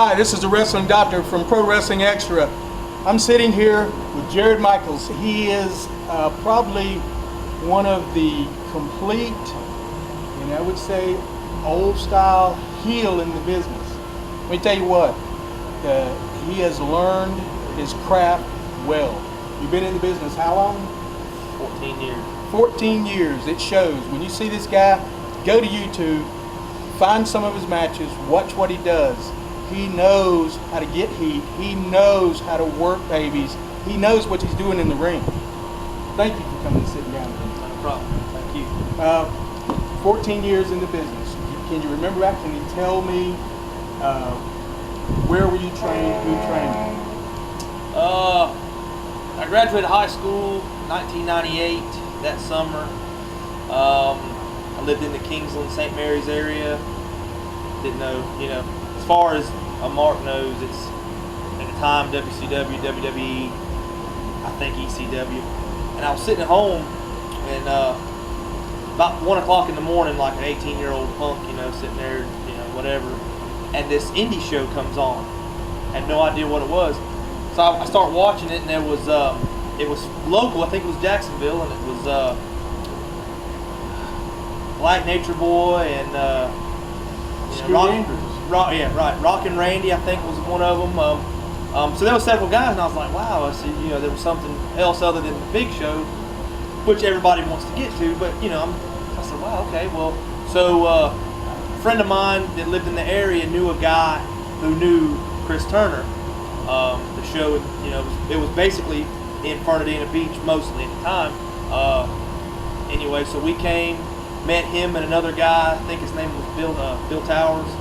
Hi, this is the Wrestling Doctor from Pro Wrestling Extra. I'm sitting here with Jarrod Michaels. He is probably one of the complete, and I would say, old-style heel in the business. Let me tell you what, he has learned his craft well. You've been in the business how long? 14 years. 14 years. It shows. When you see this guy, go to YouTube, find some of his matches, watch what he does. He knows how to get heat. He knows how to work babies. He knows what he's doing in the ring. Thank you for coming and sitting down with me. No problem. Thank you. 14 years in the business. Can you remember that? Can you tell me where were you trained? Who trained you? I graduated high school 1998. That summer, I lived in the Kingsland, St. Mary's area. Didn't know, as far as a Mark knows, it's at the time WCW, WWE, I think ECW. And I was sitting at home, and about 1 o'clock in the morning, like an 18-year-old punk, sitting there, whatever. And this indie show comes on. I had no idea what it was. So I start watching it, and it was local. I think it was Jacksonville, and it was Black Nature Boy and Rockin' Randy, I think, was one of them. So there were several guys, and I was like, wow. I see, there was something else other than the big show, which everybody wants to get to. But I said, wow, okay, well. So a friend of mine that lived in the area knew a guy who knew Chris Turner. The show, it was basically in Fernandina Beach mostly at the time. Anyway, so we came, met him and another guy. I think his name was Bill Towers.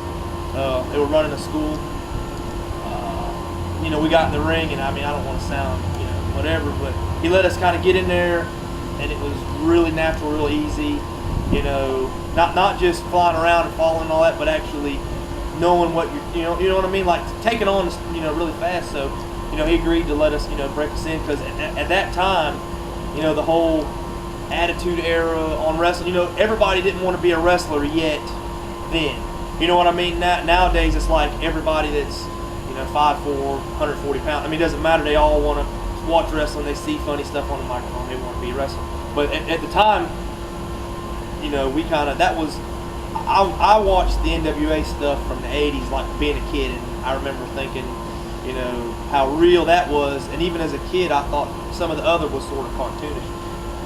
They were running a school. We got in the ring, and I don't want to sound, whatever, but he let us kind of get in there, and it was really natural, real easy. Not just flying around and falling and all that, but actually knowing what you know what I mean, like taking on, really fast. So, he agreed to let us, break us in, because at that time, the whole Attitude Era on wrestling, everybody didn't want to be a wrestler yet then. You know what I mean? Nowadays, it's like everybody that's, 5'4", 140 pounds. It doesn't matter. They all want to watch wrestling. They see funny stuff on the microphone. They want to be a wrestler. But at the time, we kind of, that was, I watched the NWA stuff from the 80s, like being a kid, and I remember thinking, how real that was. And even as a kid, I thought some of the other was sort of cartoonish.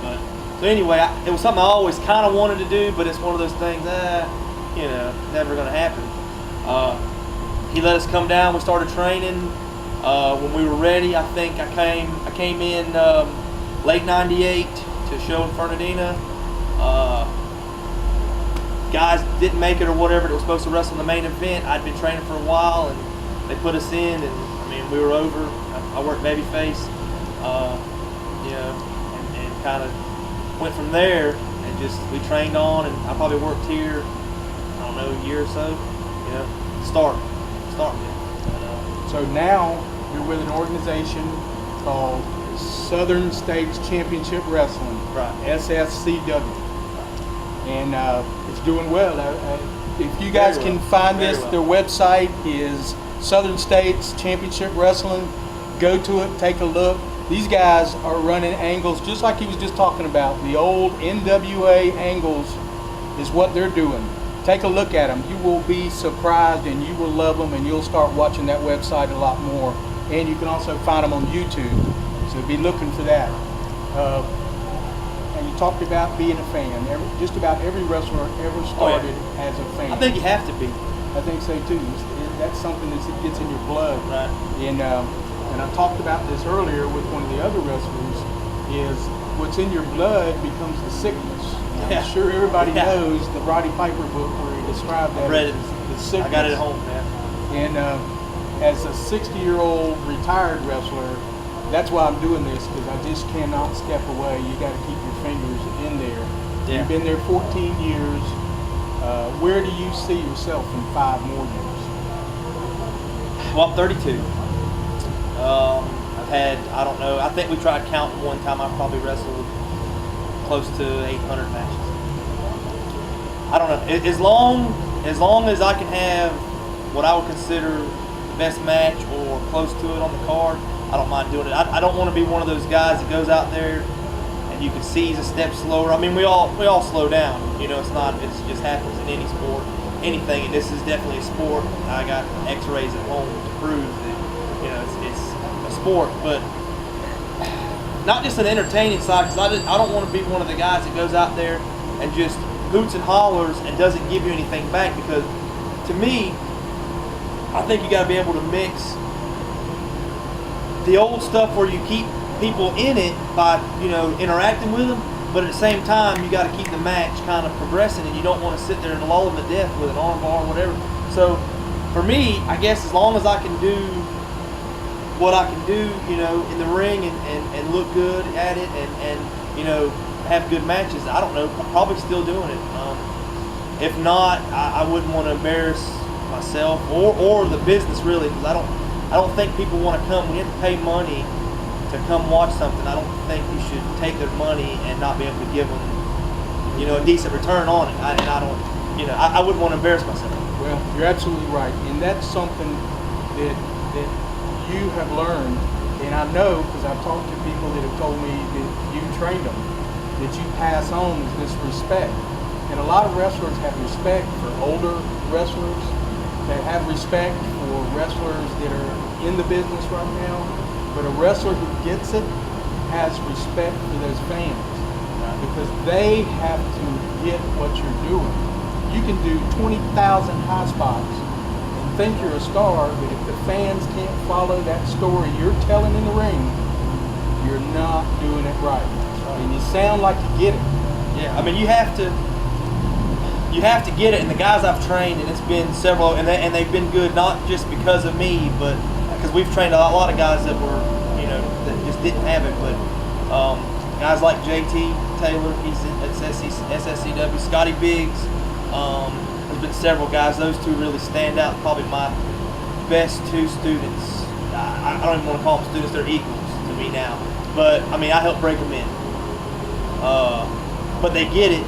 But so anyway, it was something I always kind of wanted to do, but it's one of those things, never going to happen. He let us come down. We started training. When we were ready, I think I came in late '98 to show in Fernandina. Guys didn't make it or whatever that was supposed to wrestle in the main event. I'd been training for a while, and they put us in, and we were over. I worked babyface, and kind of went from there, and we trained on, and I probably worked here, I don't know, a year or so, start with. So now you're with an organization called Southern States Championship Wrestling, right? SSCW. And it's doing well. If you guys can find this, their website is Southern States Championship Wrestling. Go to it, take a look. These guys are running angles just like he was just talking about. The old NWA angles is what they're doing. Take a look at them. You will be surprised, and you will love them, and you'll start watching that website a lot more. And you can also find them on YouTube, so be looking for that. And you talked about being a fan. Just about every wrestler ever started as a fan. I think you have to be. I think so too. That's something that gets in your blood. Right. And I talked about this earlier with one of the other wrestlers, is what's in your blood becomes the sickness. I'm sure everybody knows the Roddy Piper book where he described that. I read it. The sickness. I got it at home, man. And as a 60-year-old retired wrestler, that's why I'm doing this, because I just cannot step away. You got to keep your fingers in there. Yeah. You've been there 14 years. Where do you see yourself in 5 more years? Well, I'm 32. I've had, I don't know, I think we tried counting one time. I've probably wrestled close to 800 matches. I don't know. As long as I can have what I would consider best match or close to it on the card, I don't mind doing it. I don't want to be one of those guys that goes out there and you can see he's a step slower. I mean, we all slow down. You know, it just happens in any sport, anything. And this is definitely a sport. I got X-rays at home to prove that, you know, it's a sport, but not just an entertaining side. Because I don't want to be one of the guys that goes out there and just hoots and hollers and doesn't give you anything back. Because to me, I think you got to be able to mix the old stuff where you keep people in it by, you know, interacting with them, but at the same time you got to keep the match kind of progressing, and you don't want to sit there and lull them to death with an arm bar or whatever. So for me, I guess as long as I can do what I can do, you know, in the ring and look good at it and you know, have good matches, I don't know, probably still doing it. If not, I wouldn't want to embarrass myself or the business really, because I don't think people want to come. When you have to pay money to come watch something, I don't think you should take their money and not be able to give them, you know, a decent return on it. I don't, you know, I wouldn't want to embarrass myself. Well, you're absolutely right, and that's something that you have learned, and I know because I've talked to people that have told me that you trained them, that you pass on is this respect. And a lot of wrestlers have respect for older wrestlers, that have respect for wrestlers that are in the business right now, but a wrestler who gets it has respect for those fans, because they have to get what you're doing. You can do 20,000 high spots and think you're a star, but if the fans can't follow that story you're telling in the ring, you're not doing it right. And you sound like you get it. Yeah, I mean, you have to get it, and the guys I've trained, and it's been several, and they've been good, not just because of me, but because we've trained a lot of guys that were, you know, that just didn't have it, but guys like JT Taylor, he's at SSCW, Scotty Biggs, there's been several guys, those two really stand out, probably my best two students. I don't even want to call them students, they're equals to me now, but I mean, I helped break them in, but they get it.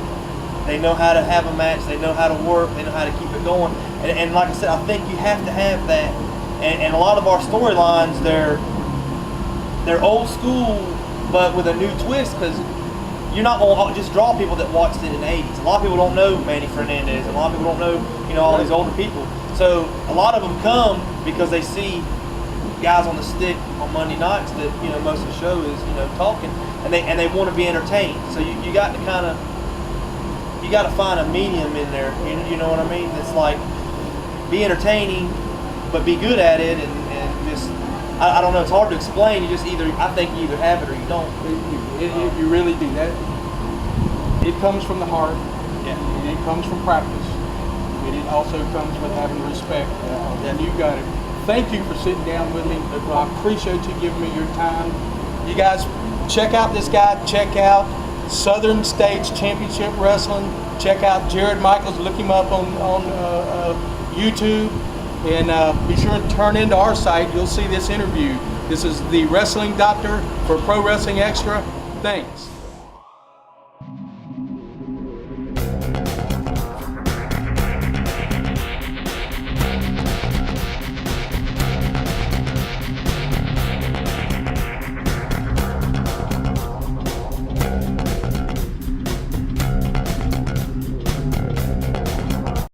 They know how to have a match. They know how to work. They know how to keep it going. And like I said, I think you have to have that. And a lot of our storylines, they're old school, but with a new twist. Because you're not going to just draw people that watched it in the 80s. A lot of people don't know Manny Fernandez. A lot of people don't know, you know, all these older people. So a lot of them come because they see guys on the stick on Monday nights that, you know, most of the show is, you know, talking, and they want to be entertained. So you got to kind of. You got to find a medium in there, you know what I mean? It's like, be entertaining, but be good at it, and just, I don't know, it's hard to explain. You just I think you either have it or you don't. You really do that. It comes from the heart, yeah, and it comes from practice. And it also comes with having respect, and you got it. Thank you for sitting down with me. I appreciate you giving me your time. You guys, check out this guy, check out Southern States Championship Wrestling. Check out Jarrod Michaels. Look him up on YouTube, and be sure to turn into our site. You'll see this interview. This is the Wrestling Doctor for Pro Wrestling Extra. Thanks.